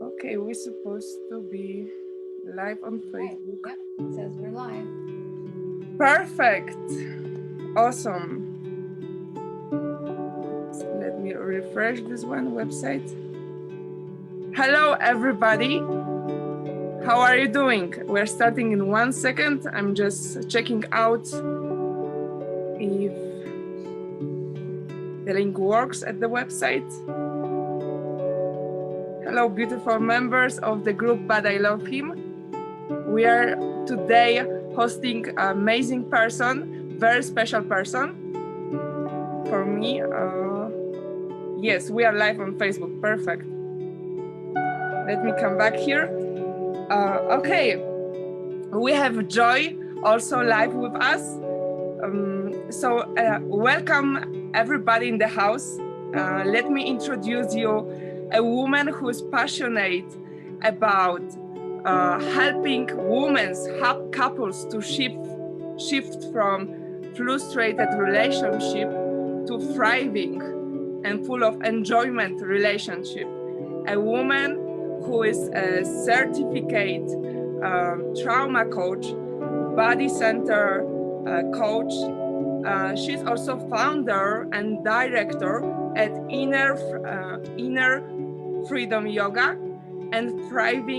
Okay, we're supposed to be live on Right. Facebook. Yep. It says we're live. Perfect. Awesome. Let me refresh this one website. Hello, everybody. How are you doing? We're starting in 1 second. I'm just checking out if the link works at the website. Hello, beautiful members of the group But I Love Him. We are today hosting an amazing person, very special person for me. Yes, we are live on Facebook. Perfect. Let me come back here. Okay, we have Joy also live with us. Welcome everybody in the house. Let me introduce you a woman who is passionate about helping women, couples to shift from frustrated relationship to thriving and full of enjoyment relationship. A woman who is a certificate trauma coach, body center coach. She's also founder and director at Inner Freedom Yoga and conscious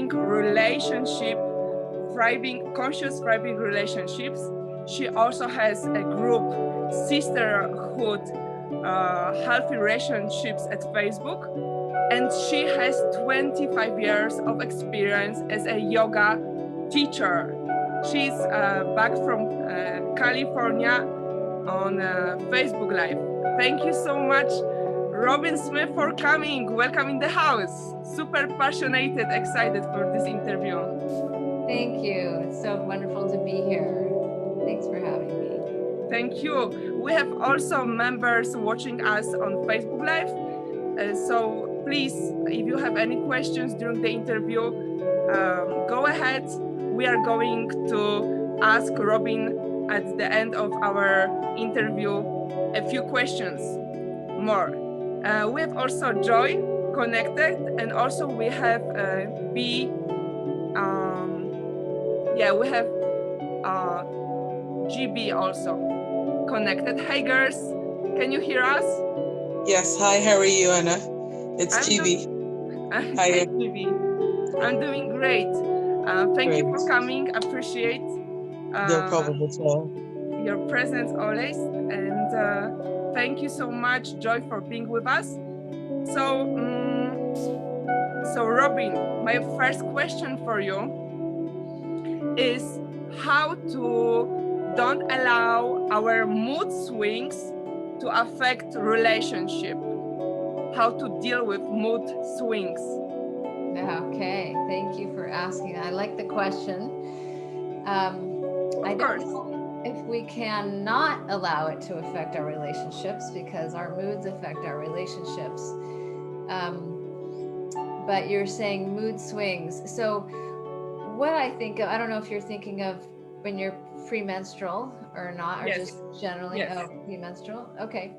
thriving relationships. She also has a group, Sisterhood Healthy Relationships at Facebook, and she has 25 years of experience as a yoga teacher. She's back from California on Facebook Live. Thank you so much, Robyn Smith, for coming. Welcome in the house. Super passionate, excited for this interview. Thank you. It's so wonderful to be here. Thanks for having me. Thank you. We have also members watching us on Facebook Live. So please, if you have any questions during the interview, go ahead. We are going to ask Robyn at the end of our interview a few questions more. We have also Joy connected, and also we have B. We have GB also connected. Hey girls, can you hear us? Yes, hi, how are you, Anna? It's I'm GB. Hi, Hi. GB. I'm doing great. Thank Great. you for coming. Appreciate No problem at all. your presence always, and thank you so much, Joy, for being with us. So Robyn, my first question for you is how to don't allow our mood swings to affect relationship. How to deal with mood swings. Okay. Thank you for asking. I like the question. I don't know if we can not allow it to affect our relationships because our moods affect our relationships. But you're saying mood swings. So what I think of, I don't know if you're thinking of when you're premenstrual or not, or Yes. just generally. Yes. Oh, premenstrual. Okay,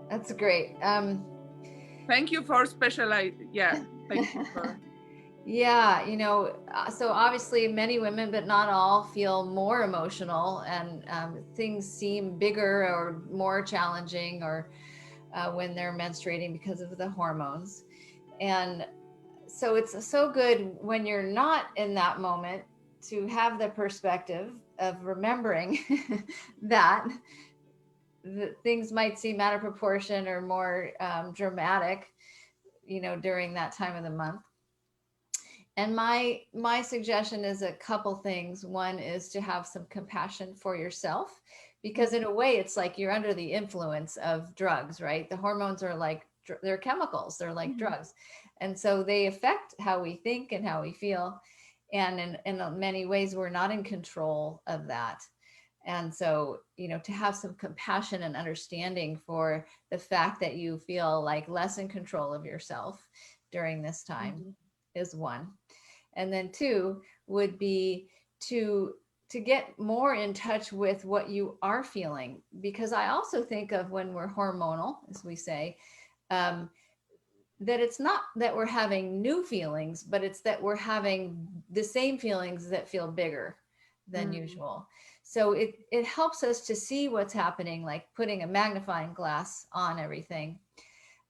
that's great. Thank you for Yeah, thank you for. Yeah, so obviously many women, but not all, feel more emotional, and things seem bigger or more challenging, or when they're menstruating because of the hormones. And so it's so good when you're not in that moment to have the perspective of remembering that things might seem out of proportion or more dramatic, during that time of the month. And my suggestion is a couple things. One is to have some compassion for yourself, because in a way it's like you're under the influence of drugs, right? The hormones are like they're chemicals, they're like drugs. And so they affect how we think and how we feel. And in many ways we're not in control of that. And so, to have some compassion and understanding for the fact that you feel like less in control of yourself during this time is one. And then two would be to get more in touch with what you are feeling, because I also think of when we're hormonal, as we say, um, that it's not that we're having new feelings, but it's that we're having the same feelings that feel bigger than usual. So it helps us to see what's happening, like putting a magnifying glass on everything.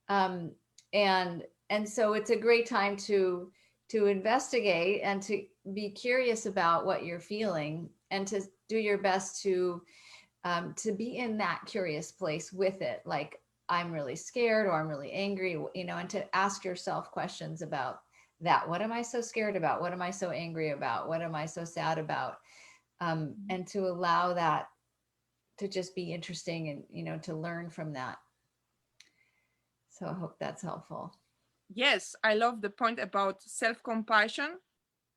Um, and so it's a great time to investigate and to be curious about what you're feeling, and to do your best to be in that curious place with it. Like, I'm really scared, or I'm really angry, you know, and to ask yourself questions about that. What am I so scared about? What am I so angry about? What am I so sad about? And to allow that to just be interesting, and, you know, to learn from that. So I hope that's helpful. Yes, I love the point about self-compassion,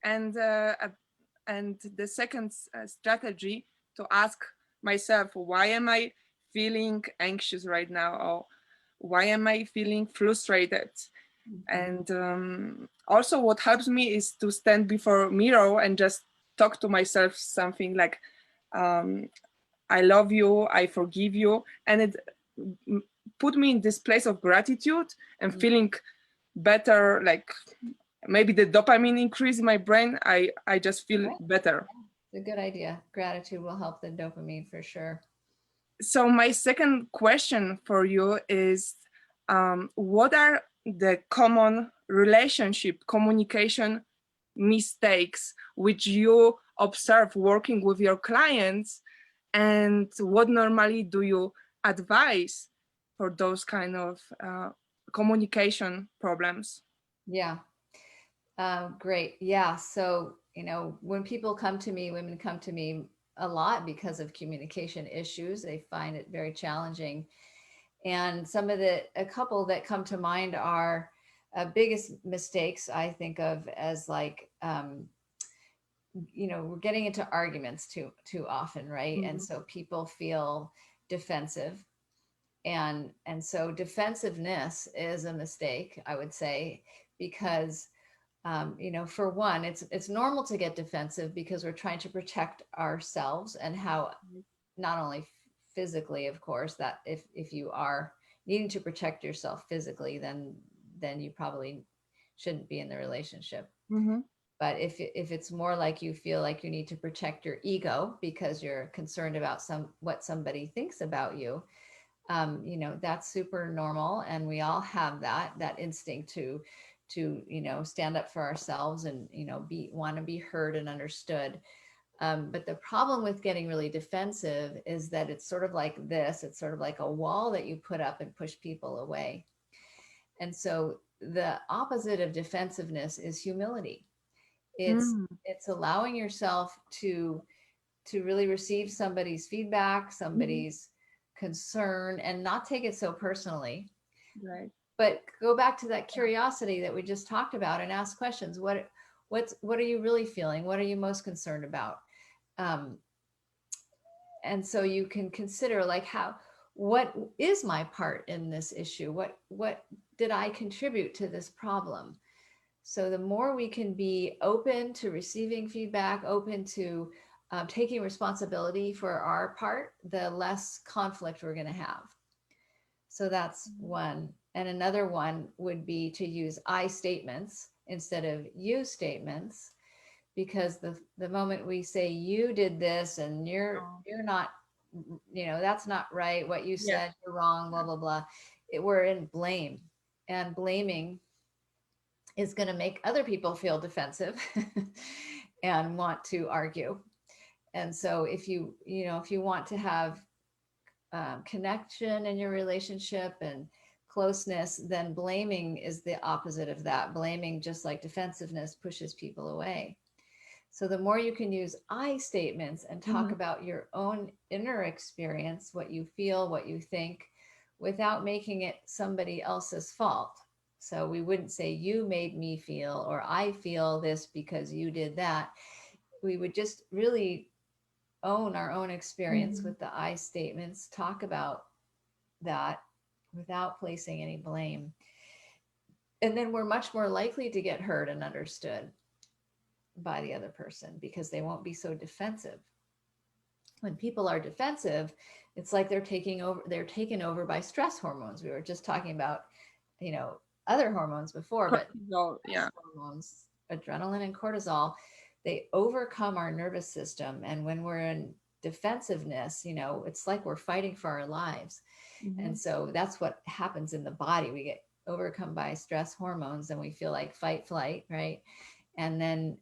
and the second strategy, to ask myself, why am I feeling anxious right now, or why am I feeling frustrated? And also what helps me is to stand before mirror and just talk to myself something like, I love you, I forgive you, and it put me in this place of gratitude and feeling better, like maybe the dopamine increase in my brain. I just feel better. It's a good idea. Gratitude will help the dopamine for sure. So my second question for you is, what are the common relationship communication mistakes which you observe working with your clients, and what normally do you advise for those kind of communication problems? Yeah. Great. Yeah. So, you know, when people come to me, women come to me a lot because of communication issues. They find it very challenging. And a couple that come to mind are biggest mistakes I think of as like, you know, we're getting into arguments too often, right? And so people feel defensive. And so defensiveness is a mistake, I would say, because you know, for one, it's normal to get defensive because we're trying to protect ourselves, and how not only physically, of course, that if you are needing to protect yourself physically, then you probably shouldn't be in the relationship. But if it's more like you feel like you need to protect your ego because you're concerned about what somebody thinks about you, you know, that's super normal, and we all have that instinct to you know, stand up for ourselves, and, you know, want to be heard and understood. But the problem with getting really defensive is that it's sort of like this. It's sort of like a wall that you put up and push people away. And so the opposite of defensiveness is humility. It's allowing yourself to really receive somebody's feedback, somebody's concern, and not take it so personally. Right. But go back to that curiosity that we just talked about and ask questions. What are you really feeling? What are you most concerned about? And so you can consider, like, what is my part in this issue? What did I contribute to this problem? So the more we can be open to receiving feedback, open to taking responsibility for our part, the less conflict we're going to have. So that's one. And another one would be to use I statements instead of you statements, because the moment we say you did this and you're not, you know, that's not right, what you said, you're wrong, blah blah blah, we're in blame, and blaming is going to make other people feel defensive and want to argue. And so if you want to have connection in your relationship and closeness, then blaming is the opposite of that. Blaming, just like defensiveness, pushes people away. So the more you can use I statements and talk about your own inner experience, what you feel, what you think, without making it somebody else's fault. So we wouldn't say you made me feel, or I feel this because you did that. We would just really own our own experience with the I statements, talk about that without placing any blame. And then we're much more likely to get heard and understood by the other person, because they won't be so defensive. When people are defensive, it's like they're taken over by stress hormones. We were just talking about, you know, other hormones before, but Cortisol, yeah. hormones, adrenaline and cortisol, they overcome our nervous system. And when we're in defensiveness, it's like we're fighting for our lives. And so that's what happens in the body. We get overcome by stress hormones and we feel like fight, flight, right? And then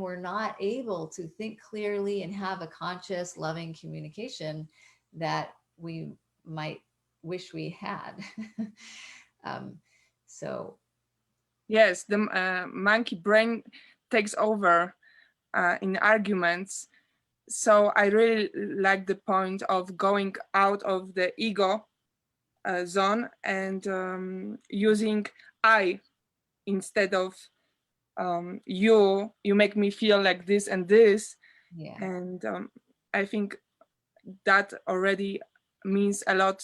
we're not able to think clearly and have a conscious, loving communication that we might wish we had. So Yes, the monkey brain takes over in arguments. So I really like the point of going out of the ego zone and using I instead of you make me feel like this and this. yeah, And I think that already means a lot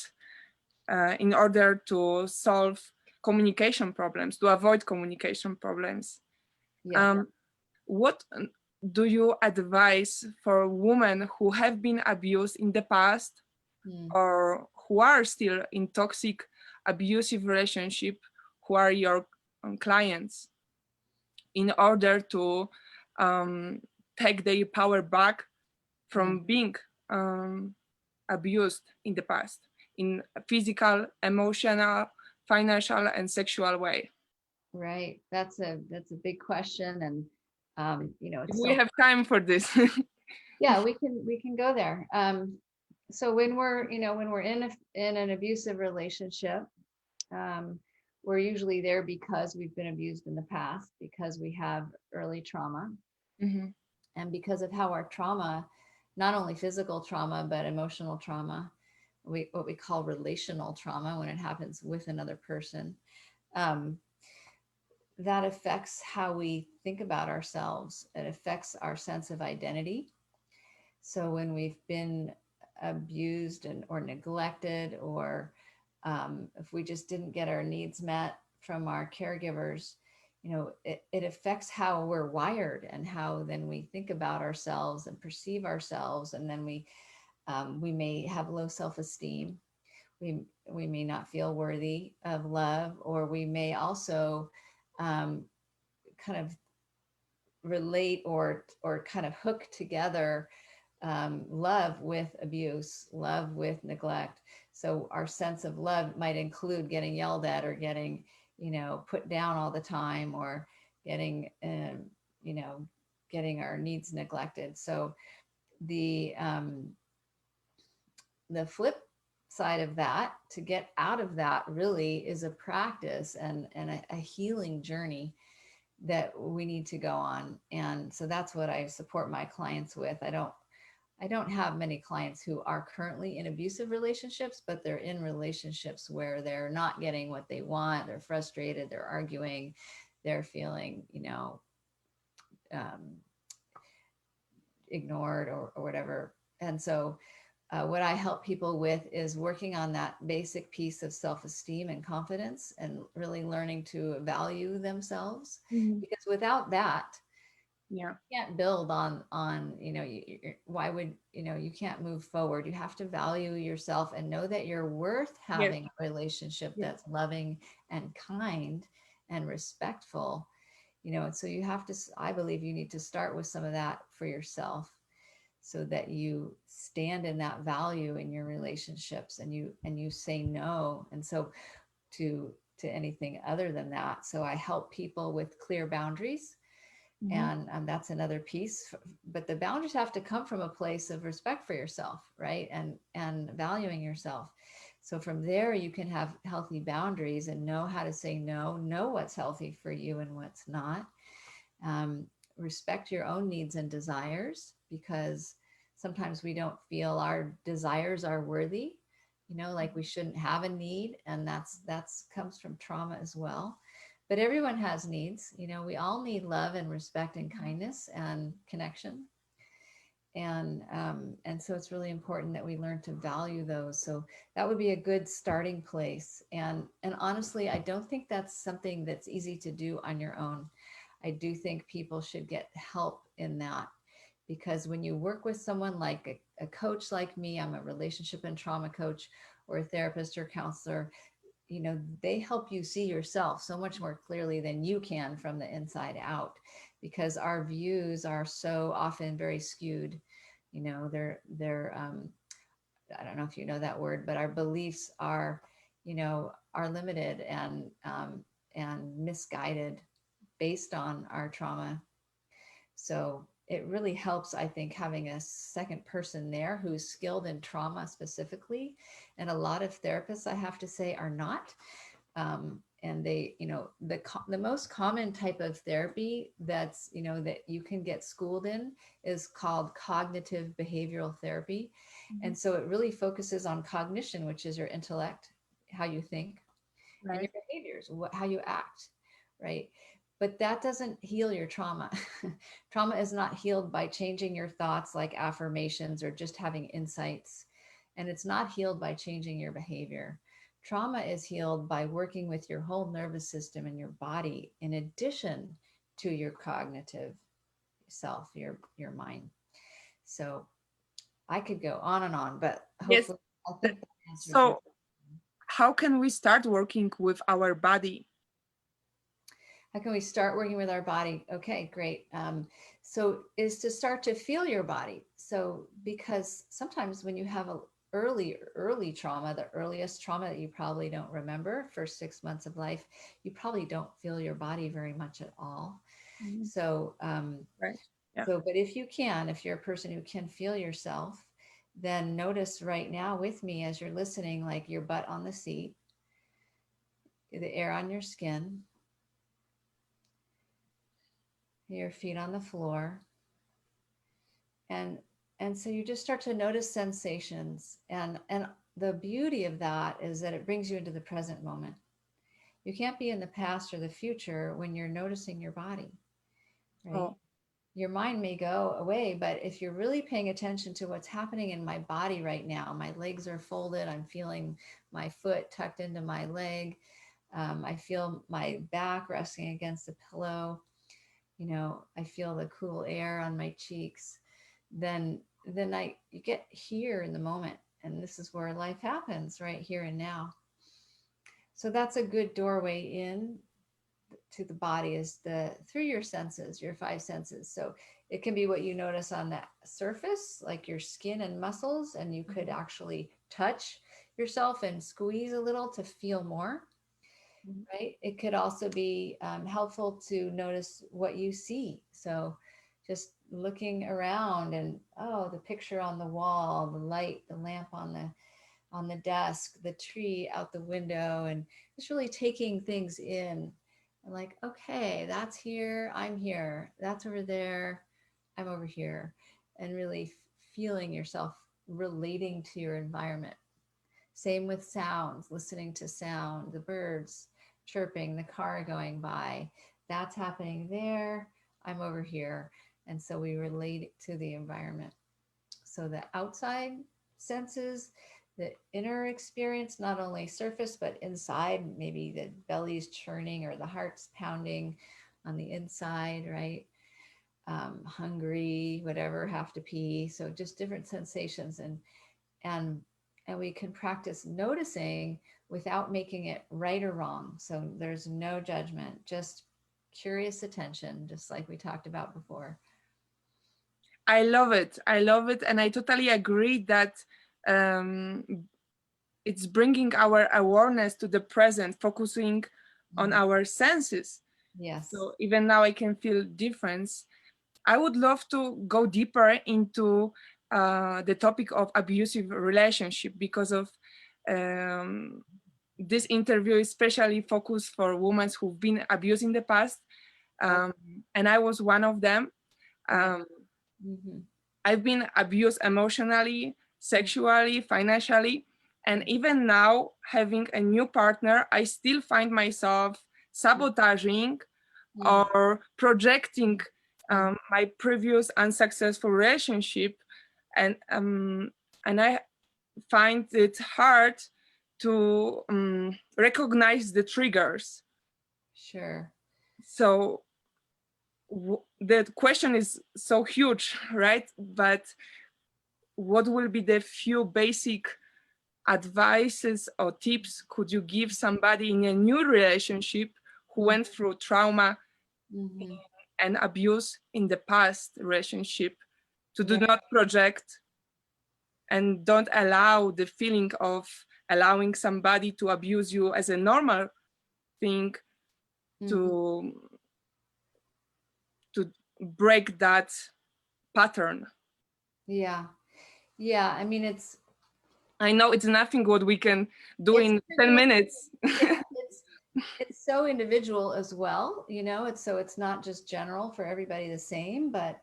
in order to solve communication problems, to avoid communication problems. yeah. What do you advise for women who have been abused in the past or who are still in toxic, abusive relationship, who are your clients, in order to take their power back from being abused in the past in a physical, emotional, financial, and sexual way? Right. That's a big question. And it's We so, have time for this. yeah, we can go there. So when we're in an abusive relationship, we're usually there because we've been abused in the past, because we have early trauma, and because of how our trauma, not only physical trauma but emotional trauma, what we call relational trauma, when it happens with another person, um, that affects how we think about ourselves. It affects our sense of identity. So when we've been abused or neglected, or if we just didn't get our needs met from our caregivers, it affects how we're wired and how then we think about ourselves and perceive ourselves. And then we may have low self-esteem. We may not feel worthy of love, or we may also kind of relate or kind of hook together love with abuse, love with neglect. So our sense of love might include getting yelled at, or getting, put down all the time, or getting, you know, getting our needs neglected. So the um, the flip side of that, to get out of that, really is a practice and a healing journey that we need to go on. And so that's what I support my clients with. I don't have many clients who are currently in abusive relationships, but they're in relationships where they're not getting what they want. They're frustrated, they're arguing, they're feeling, um, ignored, or whatever. And so what I help people with is working on that basic piece of self-esteem and confidence, and really learning to value themselves. Because without that, Yeah. you can't build on why would you can't move forward. You have to value yourself and know that you're worth Yes. having a relationship Yes. that's loving and kind and respectful. And so you have to, I believe you need to start with some of that for yourself, so that you stand in that value in your relationships, and you say no, and so to anything other than that. So I help people with clear boundaries. And that's another piece. But the boundaries have to come from a place of respect for yourself, right? And valuing yourself. So from there, you can have healthy boundaries and know how to say no, know what's healthy for you and what's not. Respect your own needs and desires, because sometimes we don't feel our desires are worthy, like we shouldn't have a need. And that's comes from trauma as well. But everyone has needs. We all need love and respect and kindness and connection. And so it's really important that we learn to value those. So that would be a good starting place. And honestly, I don't think that's something that's easy to do on your own. I do think people should get help in that, because when you work with someone like a coach like me, I'm a relationship and trauma coach, or a therapist or counselor, you know, they help you see yourself so much more clearly than you can from the inside out, because our views are so often very skewed. You know, they're I don't know if you know that word, but our beliefs are, you know, are limited and misguided based on our trauma. So it really helps, I think, having a second person there who's skilled in trauma specifically. And a lot of therapists, I have to say, are not. And they, you know, the most common type of therapy that's, you know, that you can get schooled in is called cognitive behavioral therapy. Mhm. And so it really focuses on cognition, which is your intellect, how you think, and your Right. behaviors, how you act, right? But that doesn't heal your trauma. Trauma is not healed by changing your thoughts like affirmations or just having insights. And it's not healed by changing your behavior. Trauma is healed by working with your whole nervous system and your body in addition to your cognitive self, your mind. So I could go on and on, but Yes. hopefully I think that answers your So how can we start working with our body? How can we start working with our body? Okay, great. So is to start to feel your body. So because sometimes when you have a early trauma, the earliest trauma that you probably don't remember, first 6 months of life, you probably don't feel your body very much at all. Mhm. So Right. Yeah. but if you can, if you're a person who can feel yourself, then notice right now with me as you're listening, like your butt on the seat, the air on your skin, your feet on the floor, and so you just start to notice sensations, and the beauty of that is that it brings you into the present moment. You can't be in the past or the future when you're noticing your body, right? Oh, Your mind may go away, but if you're really paying attention to what's happening in my body right now, my legs are folded, I'm feeling my foot tucked into my leg, I feel my back resting against the pillow, you know, I feel the cool air on my cheeks, then I you get here in the moment, and this is where life happens, right here and now. So that's a good doorway in to the body, is the through your senses, your five senses. So it can be what you notice on the surface, like your skin and muscles, and you could actually touch yourself and squeeze a little to feel more, Mhm. right? It could also be helpful to notice what you see. So just looking around and, oh, the picture on the wall, the light, the lamp on the desk, the tree out the window, and just really taking things in and like, okay, that's here, I'm here, that's over there, I'm over here, and really feeling yourself relating to your environment. Same with sounds, listening to sound, the birds chirping, the car going by. That's happening there. I'm over here. And so we relate to the environment. So the outside senses, the inner experience, not only surface, but inside, maybe the belly's churning or the heart's pounding on the inside, right? Hungry, whatever, have to pee. So just different sensations, and and we can practice noticing without making it right or wrong. So there's no judgment, just curious attention, just like we talked about before. I love it. I love it. And I totally agree that um, it's bringing our awareness to the present, focusing on our senses. Yes. So even now I can feel difference. I would love to go deeper into the topic of abusive relationship because of um, this interview is especially focused for women who've been abused in the past. Um, and I was one of them. Um, Mm-hmm. I've been abused emotionally, sexually, financially, and even now, having a new partner, I still find myself sabotaging or projecting my previous unsuccessful relationship, and I find it hard to recognize the triggers. Sure. So the question is so huge, right? But what will be the few basic advices or tips could you give somebody in a new relationship who went through trauma and abuse in the past relationship to do not project and don't allow the feeling of allowing somebody to abuse you as a normal thing to break that pattern? Yeah. I mean, I know it's nothing what we can do in 10 minutes. It's so individual as well, you know, it's not just general for everybody the same, but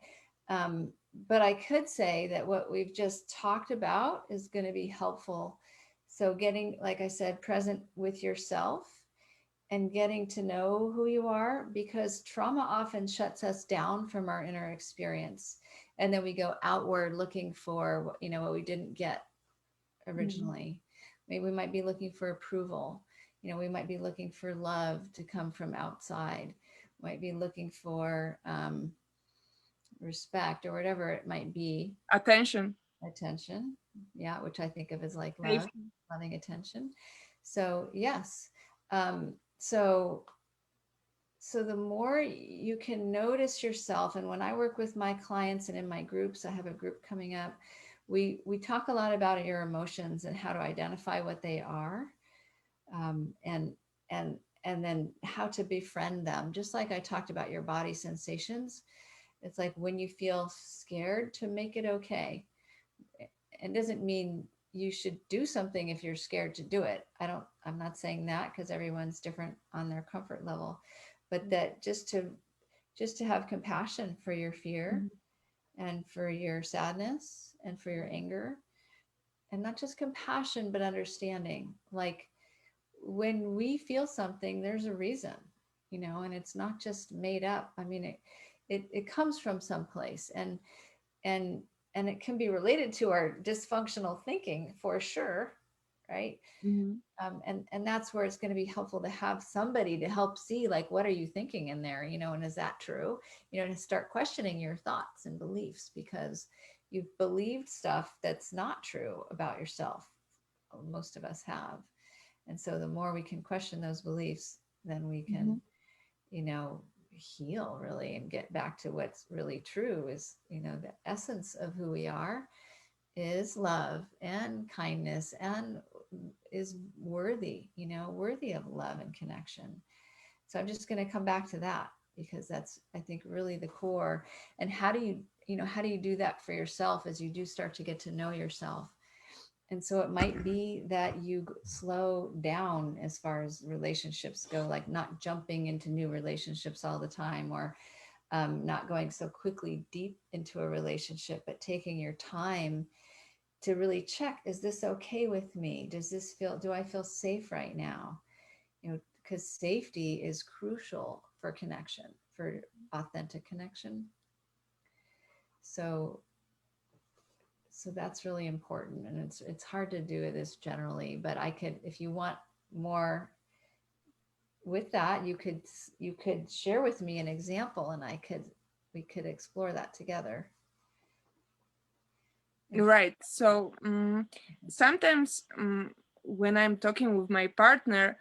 I could say that what we've just talked about is going to be helpful. So getting, like I said, present with yourself and getting to know who you are, because trauma often shuts us down from our inner experience. And then we go outward looking for, you know, what we didn't get originally. Maybe we might be looking for approval. You know, we might be looking for love to come from outside. Might be looking for respect or whatever it might be. Attention. Yeah, which I think of as like love, loving attention. So yes. So the more you can notice yourself, and when I work with my clients and in my groups, I have a group coming up, we talk a lot about your emotions and how to identify what they are, and then how to befriend them. Just like I talked about your body sensations, it's like when you feel scared, to make it okay. It doesn't mean you should do something if you're scared to do it. I'm not saying that, because everyone's different on their comfort level, but that just to have compassion for your fear and for your sadness and for your anger, and not just compassion, but understanding. Like when we feel something, there's a reason, you know, and it's not just made up. I mean, it comes from someplace, and it can be related to our dysfunctional thinking for sure, right? And that's where it's going to be helpful to have somebody to help see, like, what are you thinking in there, you know, and is that true, you know, to start questioning your thoughts and beliefs, because you've believed stuff that's not true about yourself. Most of us have. And so the more we can question those beliefs, then we can, you know, heal really and get back to what's really true is, you know, the essence of who we are is love and kindness, and is worthy, you know, worthy of love and connection. So I'm just going to come back to that, because that's, I think, really the core. And how do you do that for yourself as you do start to get to know yourself? And so it might be that you slow down as far as relationships go, like not jumping into new relationships all the time, or not going so quickly deep into a relationship, but taking your time to really check, is this okay with me? Do I feel safe right now? You know, because safety is crucial for connection, for authentic connection. So that's really important. And it's hard to do this generally, but I could, if you want more with that, you could share with me an example, and we could explore that together. Right. So sometimes when I'm talking with my partner,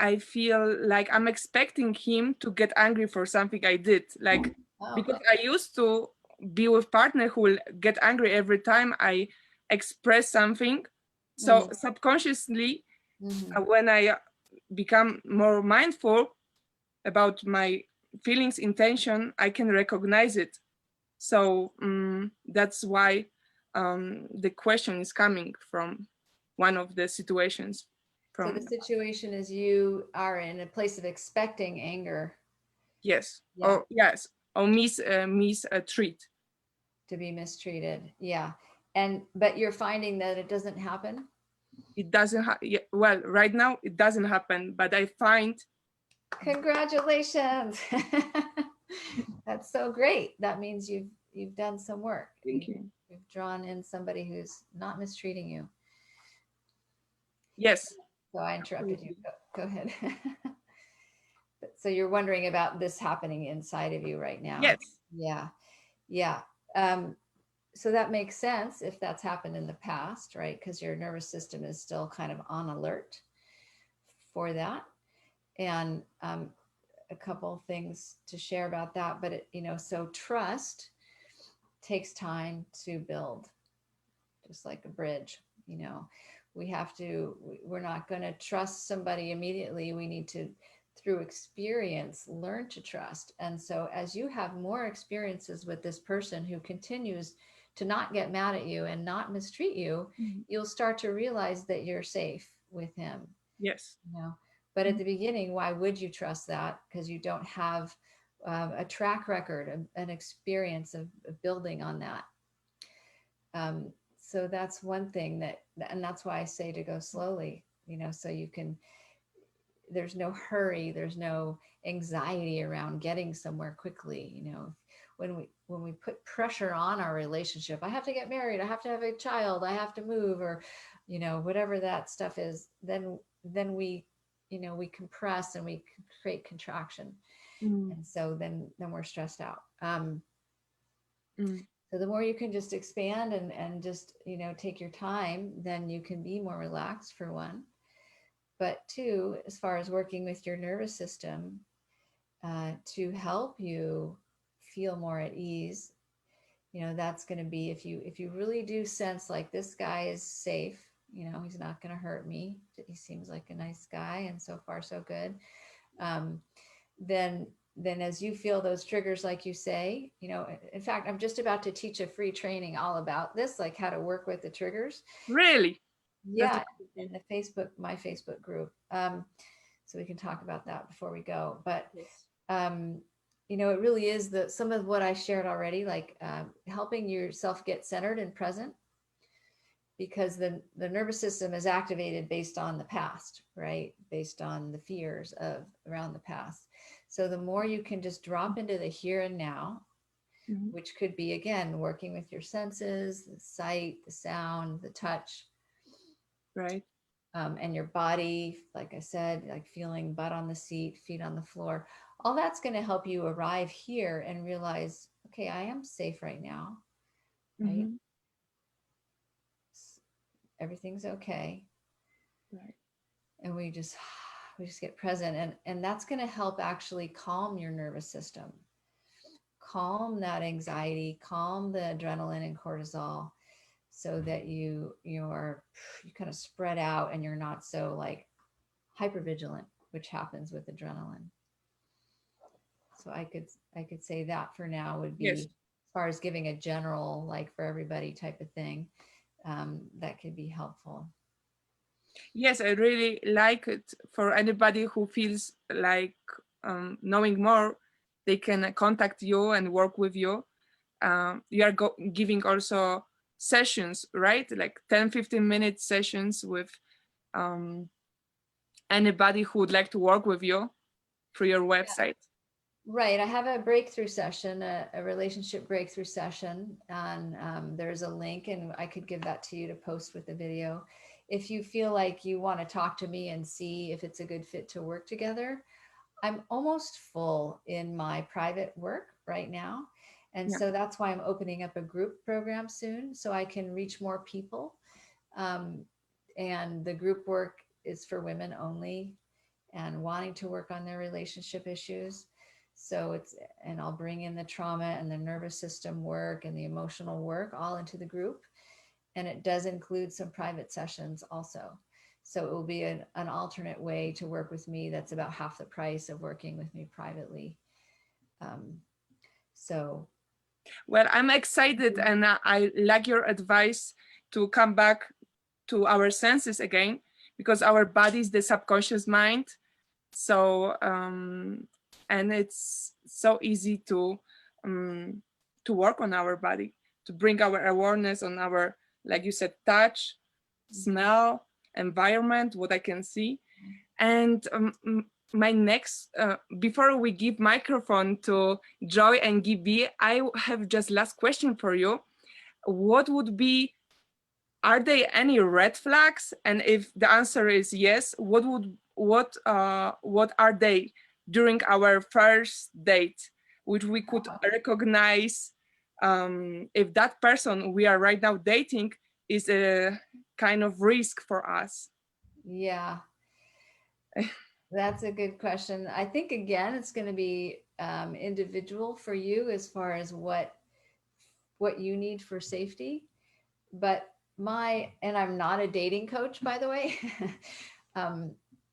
I feel like I'm expecting him to get angry for something I did. Like, because I used to be with partner who will get angry every time I express something. So subconsciously, when I become more mindful about my feelings, intention, I can recognize it. So that's why the question is coming from one of the situations. So the situation is you are in a place of expecting anger. Yes. Yeah. Or yes. Or mistreat. To be mistreated. Yeah. But you're finding that it doesn't happen? It doesn't well, right now it doesn't happen, but I find. Congratulations. That's so great. That means you've done some work. Thank you. You've drawn in somebody who's not mistreating you. Yes. So I interrupted you. Go ahead. So you're wondering about this happening inside of you right now? Yes. Yeah. so that makes sense if that's happened in the past, right? Because your nervous system is still kind of on alert for that. And a couple things to share about that, but it, so trust takes time to build, just like a bridge. We're not going to trust somebody immediately. We need to, through experience, learn to trust. And so as you have more experiences with this person who continues to not get mad at you and not mistreat you, you'll start to realize that you're safe with him. Yes. But at the beginning, why would you trust that? Because you don't have a track record, an experience of building on that. So that's one thing and that's why I say to go slowly, so you can, there's no hurry, there's no anxiety around getting somewhere quickly. When we put pressure on our relationship, I have to get married, I have to have a child, I have to move, or, whatever that stuff is, then we, we compress and we create contraction. And so then we're stressed out. So the more you can just expand and just, take your time, then you can be more relaxed, for one. But two, as far as working with your nervous system to help you feel more at ease, that's going to be, if you really do sense like this guy is safe, he's not going to hurt me, he seems like a nice guy, and so far so good, then as you feel those triggers, like you say, in fact, I'm just about to teach a free training all about this, like how to work with the triggers. Really? Yeah, in my Facebook group. So we can talk about that before we go. But, it really is some of what I shared already, like helping yourself get centered and present, because the nervous system is activated based on the past, right? Based on the fears around the past. So the more you can just drop into the here and now, which could be, again, working with your senses, the sight, the sound, the touch, right? And your body, like I said, like feeling butt on the seat, feet on the floor, all that's going to help you arrive here and realize, okay, I am safe right now, right? Everything's okay. Right. And we just get present, and that's going to help actually calm your nervous system, calm that anxiety, calm the adrenaline and cortisol, so that you kind of spread out and you're not so like hypervigilant, which happens with adrenaline. So I could say that for now would be, as far as giving a general, like for everybody type of thing, that could be helpful. Yes, I really like it. For anybody who feels like knowing more, they can contact you and work with you. You are giving also sessions, right? Like 10-15 minute sessions with anybody who would like to work with you through your website. Right. I have a breakthrough session, a relationship breakthrough session, and there's a link, and I could give that to you to post with the video. If you feel like you want to talk to me and see if it's a good fit to work together, I'm almost full in my private work right now. And so that's why I'm opening up a group program soon, so I can reach more people. And the group work is for women only and wanting to work on their relationship issues. So and I'll bring in the trauma and the nervous system work and the emotional work all into the group. And it does include some private sessions also. So it will be an alternate way to work with me that's about half the price of working with me privately. Well, I'm excited, and I like your advice to come back to our senses again, because our body is the subconscious mind. So and it's so easy to work on our body, to bring our awareness on our, like you said, touch, smell, environment, what I can see. And my next, before we give microphone to Joy and Gibi, I have just last question for you. What would be, are there any red flags? And if the answer is yes, what are they during our first date, which we could recognize if that person we are right now dating is a kind of risk for us? Yeah, that's a good question. I think again, it's going to be individual for you as far as what you need for safety. But and I'm not a dating coach, by the way.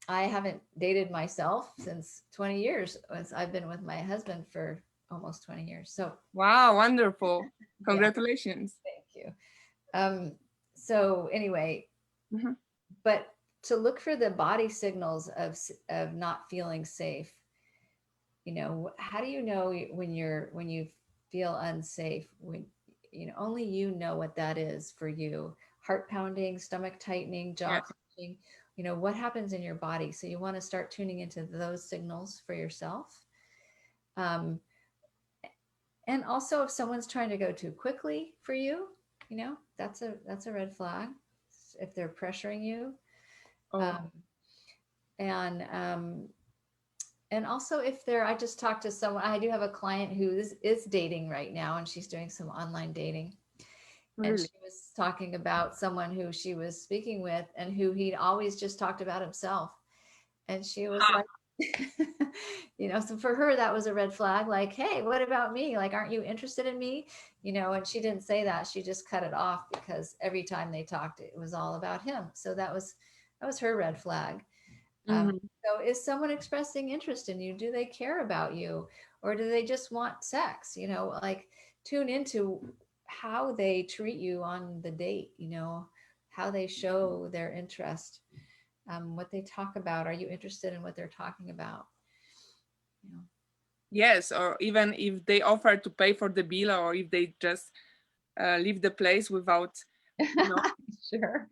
I haven't dated myself since 20 years. I've been with my husband for almost 20 years. So Wow, wonderful. yeah, Congratulations. thank you. So anyway, Mhm. but to look for the body signals of not feeling safe. You know, how do you know when you feel unsafe? When only you know what that is for you. Heart pounding, stomach tightening, jaw Yeah. clenching. What happens in your body? So you want to start tuning into those signals for yourself. And also, if someone's trying to go too quickly for you, that's a red flag. If they're pressuring you, Oh, and and also if I just talked to someone, I do have a client who is dating right now, and she's doing some online dating. And really? she was talking about someone who she was speaking with and who he'd always just talked about himself. And she was like, so for her, that was a red flag. Like, hey, what about me? Like, aren't you interested in me? And she didn't say that. She just cut it off because every time they talked, it was all about him. So that was her red flag. Mhm. So is someone expressing interest in you? Do they care about you? Or do they just want sex? Like tune into how they treat you on the date, how they show their interest, what they talk about. Are you interested in what they're talking about? Yes, or even if they offer to pay for the bill, or if they just leave the place without, Sure.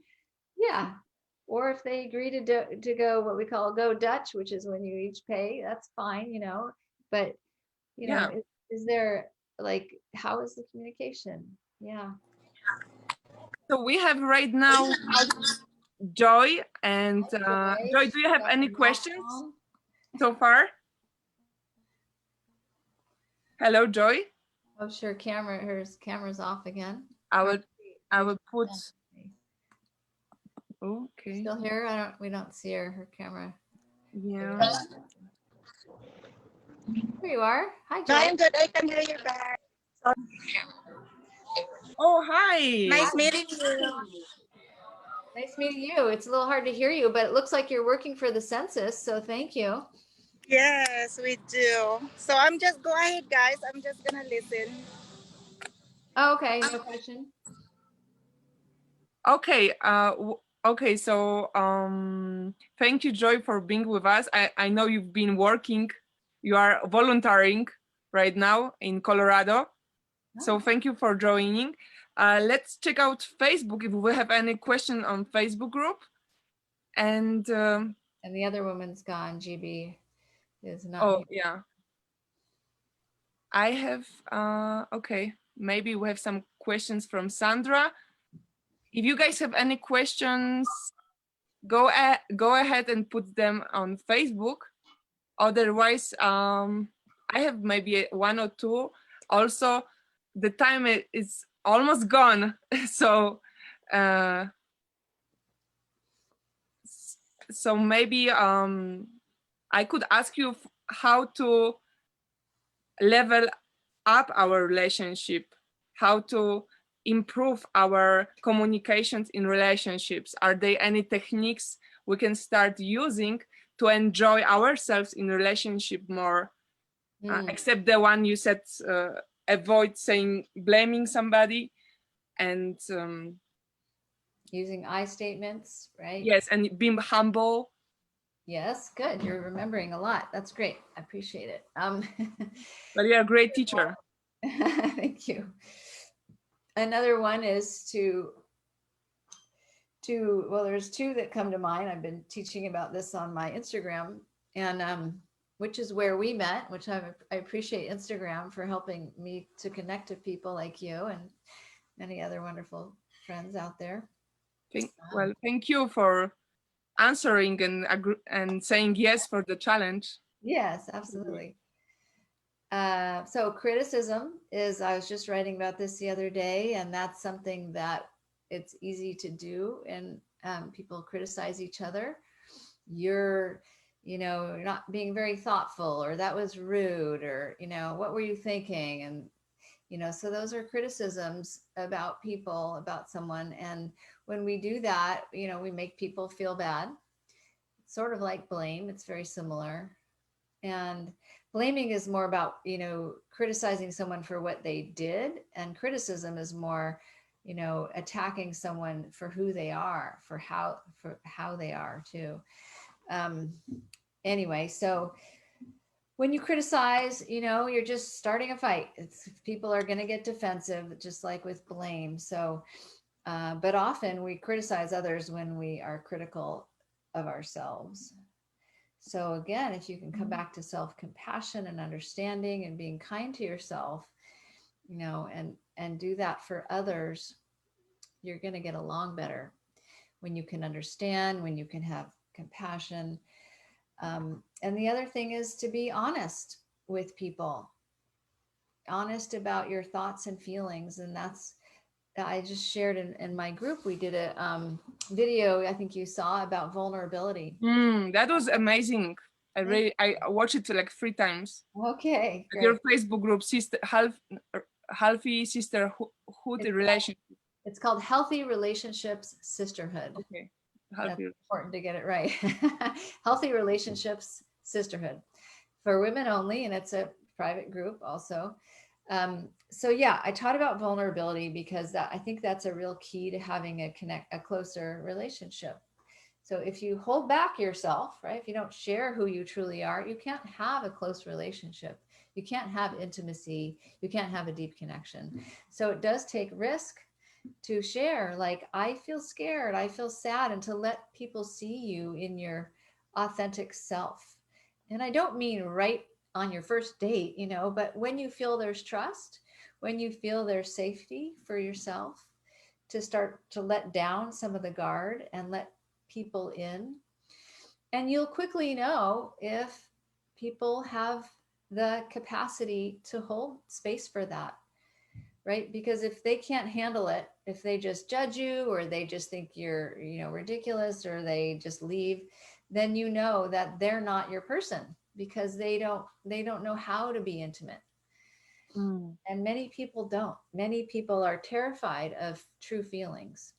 Yeah. Or if they agree to go what we call go Dutch, which is when you each pay, that's fine, But yeah. is there like how is the communication? Yeah. So we have right now Joy, and Joy, do you have any questions so far? Hello, Joy. Oh, sure. Her camera's off again. I Or will I will put. yeah. Okay. Still here? We don't see her. Her camera. Yeah. There you are. Hi, Joy. I'm good. I can hear you back. Oh, hi. Nice meeting you. Nice meeting you. It's a little hard to hear you, but it looks like you're working for the census, so thank you. Yes, we do. So go ahead, guys. I'm just gonna listen. Oh, okay, no question. Okay. Okay. So thank you, Joy, for being with us. I know you've been working. You are volunteering right now in Colorado. So thank you for joining. Let's check out Facebook if we have any question on Facebook group. And the other woman's gone. GB is not oh, here. yeah. I have, okay, maybe we have some questions from Sandra. If you guys have any questions, go ahead and put them on Facebook. Otherwise, I have maybe one or two. Also, the time is almost gone. So, so maybe I could ask you how to level up our relationship, how to improve our communications in relationships. Are there any techniques we can start using to enjoy ourselves in relationship more, except the one you said, avoid blaming somebody, and using I statements, right? yes, and being humble. Yes, good. You're remembering a lot. That's great. I appreciate it. But you're a great teacher. Thank you. Another one is well, there's two that come to mind. I've been teaching about this on my Instagram, and which is where we met, which I appreciate Instagram for helping me to connect to people like you and many other wonderful friends out there. Well, thank you for answering and saying yes for the challenge. Yes, absolutely. So criticism is, I was just writing about this the other day, and that's something that it's easy to do, and people criticize each other. You're, you're not being very thoughtful, or that was rude, or, what were you thinking? And, so those are criticisms about people, about someone. And when we do that, we make people feel bad. It's sort of like blame. It's very similar. And blaming is more about, criticizing someone for what they did. And criticism is more, attacking someone for who they are, for how they are too. Anyway, so when you criticize, you're just starting a fight. People are going to get defensive, just like with blame. So, but often we criticize others when we are critical of ourselves. So again, if you can come back to self-compassion and understanding and being kind to yourself, and do that for others, you're going to get along better when you can understand, when you can have compassion. And the other thing is to be honest with people, honest about your thoughts and feelings. And I just shared in my group, we did a video, I think you saw, about vulnerability. That was amazing. I watched it like 3 times. Okay, great. Your Facebook group, healthy sisterhood relationship. It's called Healthy Relationships Sisterhood. Okay. That's important to get it right. Healthy Relationships Sisterhood, for women only, and it's a private group also. So yeah, I taught about vulnerability because I think that's a real key to having a closer relationship. So if you hold back yourself, right, if you don't share who you truly are, you can't have a close relationship. You can't have intimacy. You can't have a deep connection. So it does take risk to share, like, I feel scared, I feel sad, and to let people see you in your authentic self. And I don't mean right on your first date, but when you feel there's trust, when you feel there's safety for yourself, to start to let down some of the guard and let people in. And you'll quickly know if people have the capacity to hold space for that, right? Because if they can't handle it, if they just judge you, or they just think you're, ridiculous, or they just leave, then you know that they're not your person, because they don't know how to be intimate. And many people don't. Many people are terrified of true feelings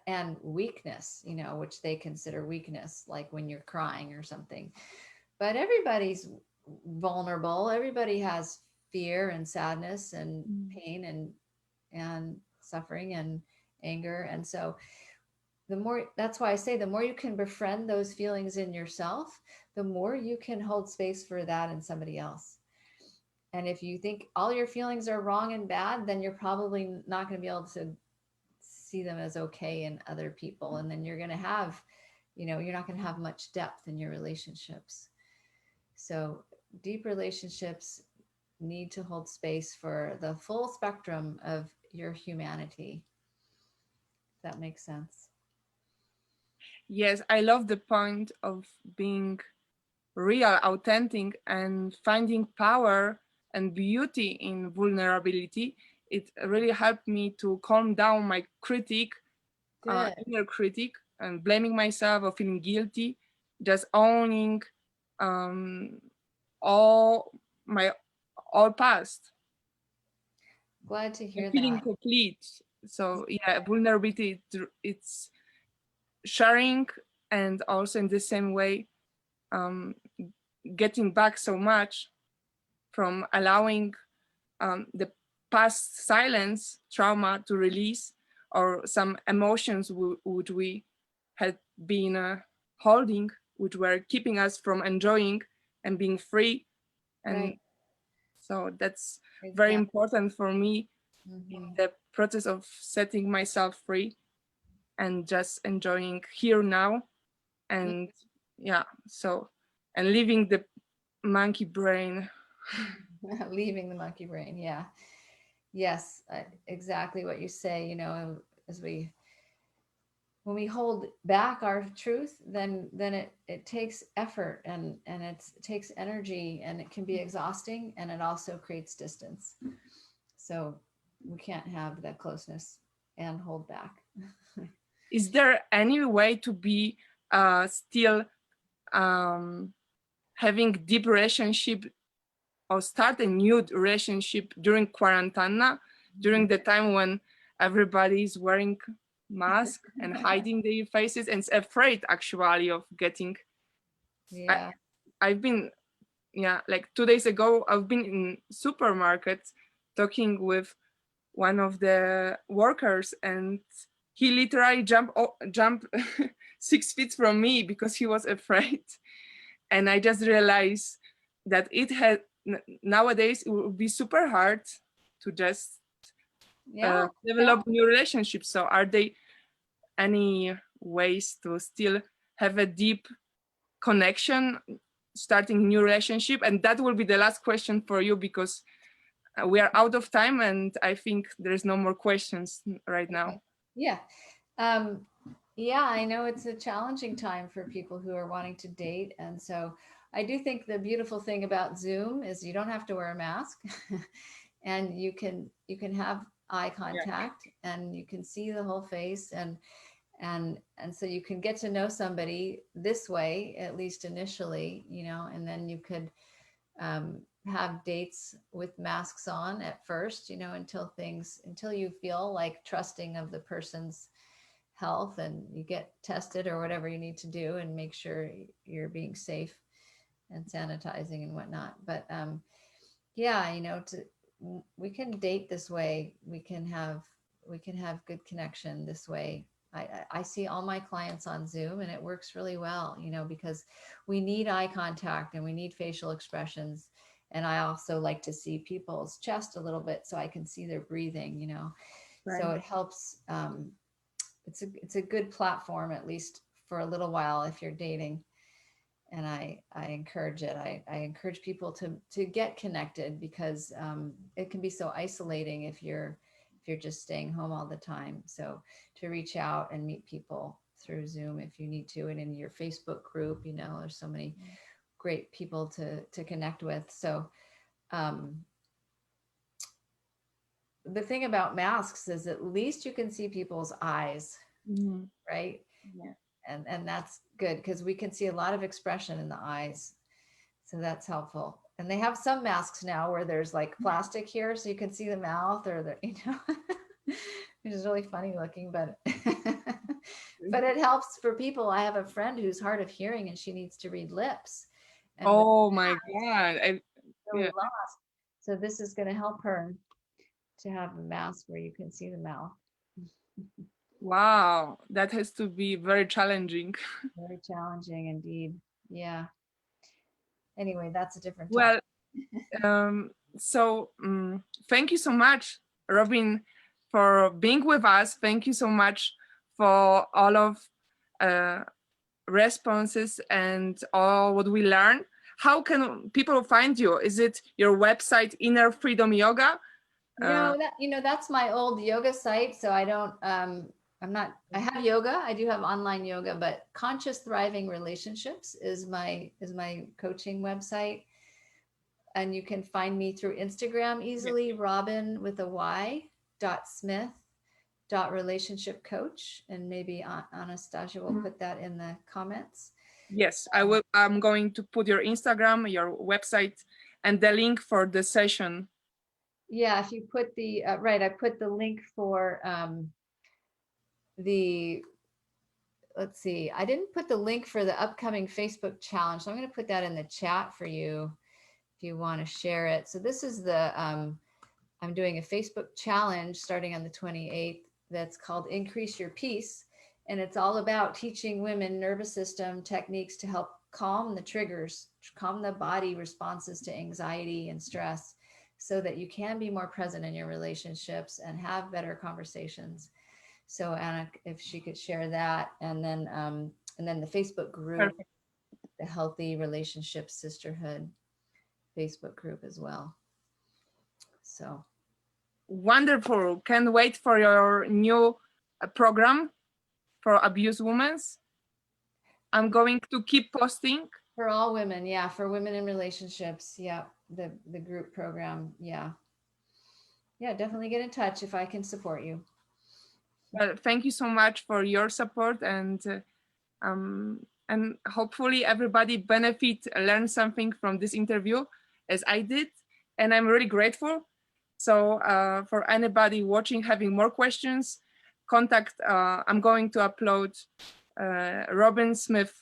and weakness, which they consider weakness, like when you're crying or something. But everybody's vulnerable. Everybody has fear and sadness and pain and suffering and anger. And so that's why I say, the more you can befriend those feelings in yourself, the more you can hold space for that in somebody else. And if you think all your feelings are wrong and bad, then you're probably not going to be able to see them as okay in other people. And then you're going to have, you're not going to have much depth in your relationships. So deep relationships need to hold space for the full spectrum of your humanity. If that makes sense. Yes, I love the point of being real, authentic, and finding power and beauty in vulnerability. It really helped me to calm down my inner critic, and blaming myself or feeling guilty, just owning all past. Glad to hear feeling that. complete. So yeah, vulnerability, it's sharing, and also in the same way getting back so much from allowing the past silence trauma to release, or some emotions which we had been holding, which were keeping us from enjoying and being free. And so that's very important for me in the process of setting myself free and just enjoying here now. And yeah, so, and leaving the monkey brain. Leaving the monkey brain. Yeah. Yes, exactly what you say, as we when we hold back our truth, then it takes effort and it takes energy, and it can be exhausting, and it also creates distance. So we can't have that closeness and hold back. Is there any way to be still having deep relationship or start a new relationship during quarantine, during the time when everybody is wearing masks and hiding their faces and is afraid actually of getting? Yeah. I've been, yeah, like 2 days ago, I've been in supermarkets talking with one of the workers, and he literally jumped 6 feet from me because he was afraid. And I just realized that nowadays it would be super hard to just develop new relationships. So are there any ways to still have a deep connection, starting new relationship? And that will be the last question for you, because we are out of time, and I think there's no more questions right now. Yeah. Yeah, I know it's a challenging time for people who are wanting to date. And so I do think the beautiful thing about Zoom is you don't have to wear a mask and you can have eye contact, and you can see the whole face, and so you can get to know somebody this way, at least initially, you know, and then you could have dates with masks on at first, you know, until you feel like trusting of the person's health, and you get tested or whatever you need to do and make sure you're being safe and sanitizing and whatnot. But yeah, you know, we can date this way. We can have good connection this way. I see all my clients on Zoom, and it works really well, you know, because we need eye contact and we need facial expressions. And I also like to see people's chest a little bit so I can see their breathing, you know. Right. So it helps. It's a good platform, at least for a little while, if you're dating. And I encourage it. I encourage people to get connected, because it can be so isolating if you're just staying home all the time. So to reach out and meet people through Zoom if you need to, and in your Facebook group, you know, there's so many great people to connect with. So the thing about masks is at least you can see people's eyes, right? Yeah. And that's good, because we can see a lot of expression in the eyes. So that's helpful. And they have some masks now where there's like plastic here, so you can see the mouth, or the, you know, which is really funny looking, but but it helps for people. I have a friend who's hard of hearing, and she needs to read lips. And oh my God. Really lost. So this is going to help her to have a mask where you can see the mouth. Wow, that has to be very challenging. Very challenging indeed. Yeah. Anyway, that's a different topic. Well, so thank you so much, Robyn, for being with us. Thank you so much for all of responses and all what we learned. How can people find you? Is it your website, Inner Freedom Yoga? No, that's my old yoga site. So I don't, I have yoga. I do have online yoga, but Conscious Thriving Relationships is my coaching website. And you can find me through Instagram easily, yes. Robyn with a Y .Smith .relationship coach. And maybe Anastasia will put that in the comments. Yes, I will. I'm going to put your Instagram, your website, and the link for the session. Yeah, if you put the, right, I put the link for let's see, I didn't put the link for the upcoming Facebook challenge. So I'm going to put that in the chat for you if you want to share it. So this is the, I'm doing a Facebook challenge starting on the 28th that's called Increase Your Peace. And it's all about teaching women nervous system techniques to help calm the triggers, calm the body responses to anxiety and stress, so that you can be more present in your relationships and have better conversations. So Anna, if she could share that, and then the Facebook group, perfect. The Healthy Relationships Sisterhood Facebook group as well. So wonderful! Can't wait for your new program. for abused women. I'm going to keep posting. For all women, yeah, for women in relationships, yeah, the group program, yeah. Yeah, definitely get in touch if I can support you. Well, thank you so much for your support, and hopefully everybody learn something from this interview as I did, and I'm really grateful. So for anybody watching having more questions, contact, I'm going to upload Robyn Smith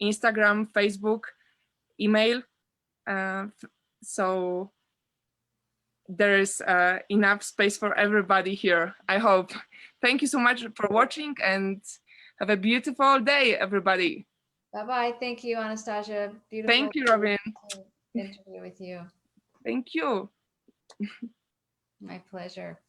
Instagram, Facebook, email, so there is enough space for everybody here, I hope. Thank you so much for watching, and have a beautiful day, everybody. Bye-bye. Thank you, Anastasia. Beautiful. Thank you, Robyn. Interview with you. Thank you. My pleasure.